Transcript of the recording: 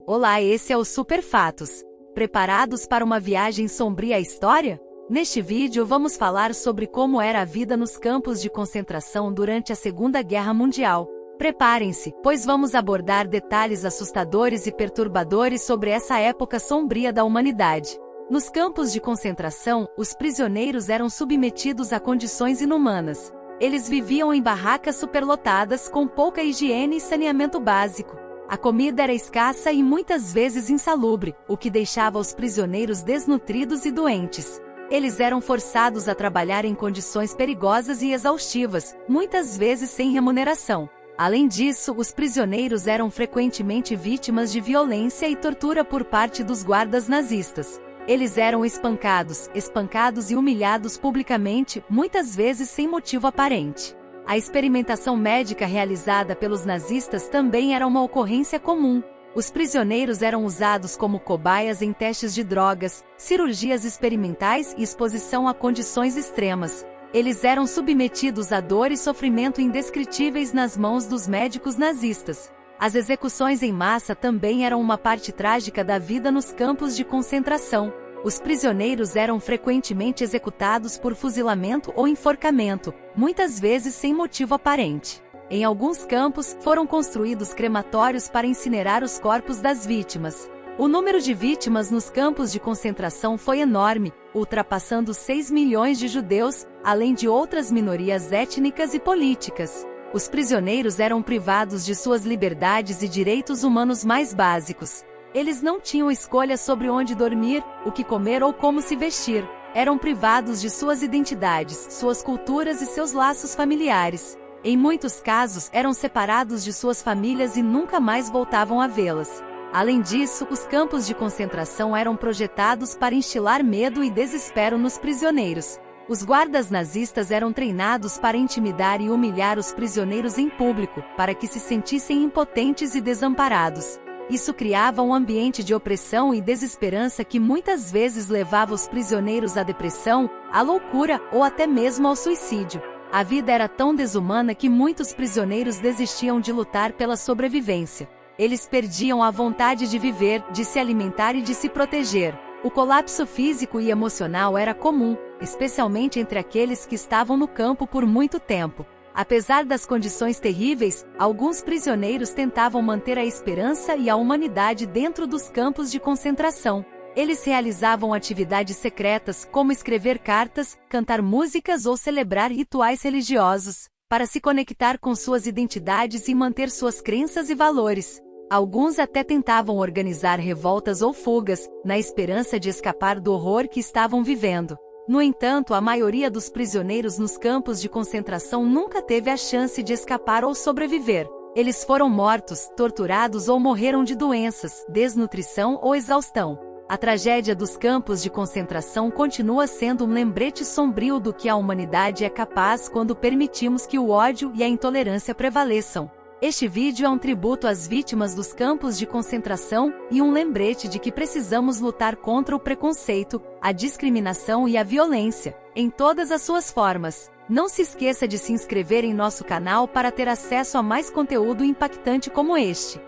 Olá, esse é o Super Fatos. Preparados para uma viagem sombria à história? Neste vídeo vamos falar sobre como era a vida nos campos de concentração durante a Segunda Guerra Mundial. Preparem-se, pois vamos abordar detalhes assustadores e perturbadores sobre essa época sombria da humanidade. Nos campos de concentração, os prisioneiros eram submetidos a condições inumanas. Eles viviam em barracas superlotadas com pouca higiene e saneamento básico. A comida era escassa e muitas vezes insalubre, o que deixava os prisioneiros desnutridos e doentes. Eles eram forçados a trabalhar em condições perigosas e exaustivas, muitas vezes sem remuneração. Além disso, os prisioneiros eram frequentemente vítimas de violência e tortura por parte dos guardas nazistas. Eles eram espancados e humilhados publicamente, muitas vezes sem motivo aparente. A experimentação médica realizada pelos nazistas também era uma ocorrência comum. Os prisioneiros eram usados como cobaias em testes de drogas, cirurgias experimentais e exposição a condições extremas. Eles eram submetidos a dor e sofrimento indescritíveis nas mãos dos médicos nazistas. As execuções em massa também eram uma parte trágica da vida nos campos de concentração. Os prisioneiros eram frequentemente executados por fuzilamento ou enforcamento, muitas vezes sem motivo aparente. Em alguns campos, foram construídos crematórios para incinerar os corpos das vítimas. O número de vítimas nos campos de concentração foi enorme, ultrapassando 6 milhões de judeus, além de outras minorias étnicas e políticas. Os prisioneiros eram privados de suas liberdades e direitos humanos mais básicos. Eles não tinham escolha sobre onde dormir, o que comer ou como se vestir. Eram privados de suas identidades, suas culturas e seus laços familiares. Em muitos casos, eram separados de suas famílias e nunca mais voltavam a vê-las. Além disso, os campos de concentração eram projetados para instilar medo e desespero nos prisioneiros. Os guardas nazistas eram treinados para intimidar e humilhar os prisioneiros em público, para que se sentissem impotentes e desamparados. Isso criava um ambiente de opressão e desesperança que muitas vezes levava os prisioneiros à depressão, à loucura ou até mesmo ao suicídio. A vida era tão desumana que muitos prisioneiros desistiam de lutar pela sobrevivência. Eles perdiam a vontade de viver, de se alimentar e de se proteger. O colapso físico e emocional era comum, especialmente entre aqueles que estavam no campo por muito tempo. Apesar das condições terríveis, alguns prisioneiros tentavam manter a esperança e a humanidade dentro dos campos de concentração. Eles realizavam atividades secretas, como escrever cartas, cantar músicas ou celebrar rituais religiosos, para se conectar com suas identidades e manter suas crenças e valores. Alguns até tentavam organizar revoltas ou fugas, na esperança de escapar do horror que estavam vivendo. No entanto, a maioria dos prisioneiros nos campos de concentração nunca teve a chance de escapar ou sobreviver. Eles foram mortos, torturados ou morreram de doenças, desnutrição ou exaustão. A tragédia dos campos de concentração continua sendo um lembrete sombrio do que a humanidade é capaz quando permitimos que o ódio e a intolerância prevaleçam. Este vídeo é um tributo às vítimas dos campos de concentração e um lembrete de que precisamos lutar contra o preconceito, a discriminação e a violência, em todas as suas formas. Não se esqueça de se inscrever em nosso canal para ter acesso a mais conteúdo impactante como este.